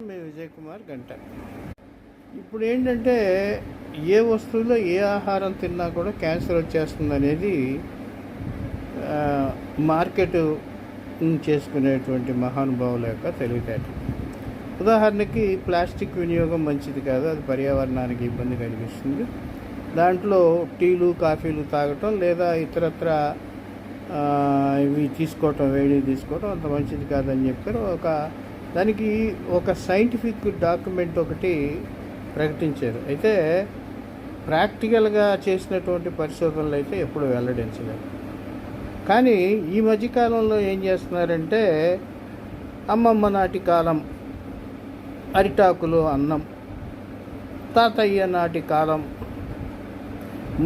మీ విజయ్ కుమార్ గంట. ఇప్పుడు ఏంటంటే ఏ వస్తువులో ఏ ఆహారం తిన్నా కూడా క్యాన్సర్ వచ్చేస్తుంది అనేది మార్కెట్ చేసుకునేటువంటి మహానుభావుల యొక్క తెలివితేట. ఉదాహరణకి ప్లాస్టిక్ వినియోగం మంచిది కాదు, అది పర్యావరణానికి ఇబ్బంది కలిగిస్తుంది. దాంట్లో టీలు కాఫీలు తాగటం లేదా ఇతరత్ర ఇవి తీసుకోవటం, వేడి తీసుకోవటం అంత మంచిది కాదని చెప్పారు. దానికి ఒక సైంటిఫిక్ డాక్యుమెంట్ ఒకటి ప్రకటించారు. అయితే ప్రాక్టికల్గా చేసినటువంటి పరిశోధనలు అయితే ఎప్పుడు వెల్లడించలేదు. కానీ ఈ మధ్యకాలంలో ఏం చేస్తున్నారంటే అమ్మమ్మ నాటి కాలం అరిటాకులు అన్నం, తాతయ్య నాటి కాలం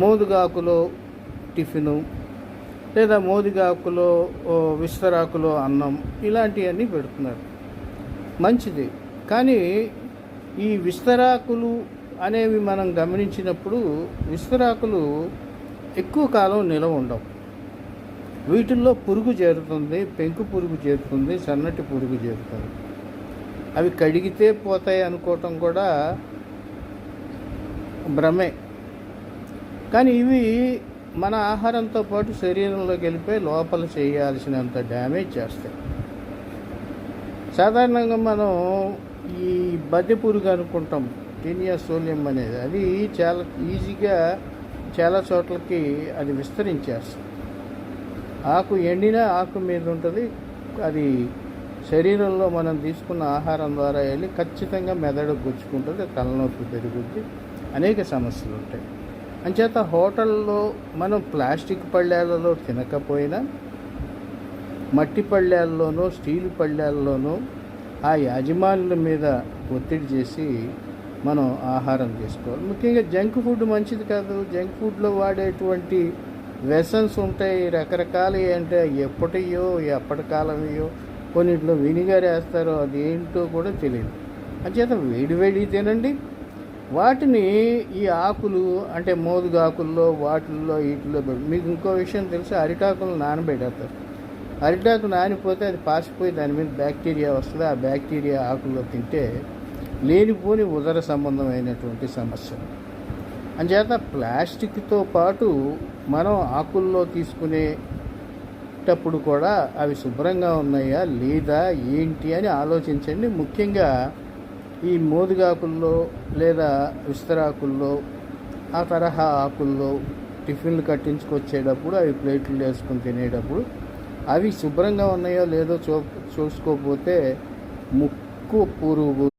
మోదుగాకులో టిఫిను లేదా మోదుగాకులో విస్తరాకులో అన్నం, ఇలాంటివన్నీ పెడుతున్నారు. మంచిది. కానీ ఈ విస్తరాకులు అనేవి మనం గమనించినప్పుడు విస్తరాకులు ఎక్కువ కాలం నిలవ ఉండవు. వీటిల్లో పురుగు చేరుతుంది, పెంకు పురుగు చేరుతుంది, సన్నటి పురుగు చేరుతుంది. అవి కడిగితే పోతాయి అనుకోవటం కూడా భ్రమే. కానీ ఇవి మన ఆహారంతో పాటు శరీరంలోకి వెళ్ళిపోయి లోపల చేయాల్సినంత డ్యామేజ్ చేస్తాయి. సాధారణంగా మనం ఈ బద్దె పురుగు అనుకుంటాం, టీనియా సోలియం అనేది, అది చాలా ఈజీగా చాలా చోట్లకి అది విస్తరించేస్తుంది. ఆకు ఎండిన ఆకు మీద ఉంటుంది. అది శరీరంలో మనం తీసుకున్న ఆహారం ద్వారా వెళ్ళి ఖచ్చితంగా మెదడు గుచ్చుకుంటుంది, తలనొప్పి పెరుగుద్ది, అనేక సమస్యలు ఉంటాయి. అంచేత హోటల్లో మనం ప్లాస్టిక్ పళ్ళాలలో తినకపోయినా మట్టి పళ్ళాల్లోనూ స్టీల్ పళ్ళాల్లోనూ ఆ యాజమానుల మీద ఒత్తిడి చేసి మనం ఆహారం తీసుకోవాలి. ముఖ్యంగా జంక్ ఫుడ్ మంచిది కాదు. జంక్ ఫుడ్లో వాడేటువంటి వెసన్స్ ఉంటాయి, రకరకాలు. అంటే ఎప్పటి కాలమయ్యో, కొన్నింటిలో వినిగర్ వేస్తారో, అది ఏంటో కూడా తెలియదు. అంచేత వేడి తినండి. వాటిని ఈ ఆకులు అంటే మోదుగాకుల్లో వాటిల్లో వీటిల్లో మీకు ఇంకో విషయం తెలిసి అరిటాకులు నానబెడతారు. అరిటాకు నానిపోతే అది పాసిపోయి దాని మీద బ్యాక్టీరియా వస్తుంది. ఆ బ్యాక్టీరియా ఆకుల్లో తింటే లేనిపోని ఉదర సంబంధమైనటువంటి సమస్యలు. అంచేత ప్లాస్టిక్తో పాటు మనం ఆకుల్లో తీసుకునేటప్పుడు కూడా అవి శుభ్రంగా ఉన్నాయా లేదా ఏంటి అని ఆలోచించండి. ముఖ్యంగా ఈ మోదుగాకుల్లో లేదా విస్తరాకుల్లో ఆ తరహా ఆకుల్లో టిఫిన్లు కట్టించుకొచ్చేటప్పుడు అవి ప్లేట్లు వేసుకొని తినేటప్పుడు అవి శుభ్రంగా ఉన్నాయో లేదో చూసుకోకపోతే ముక్కు పురుగు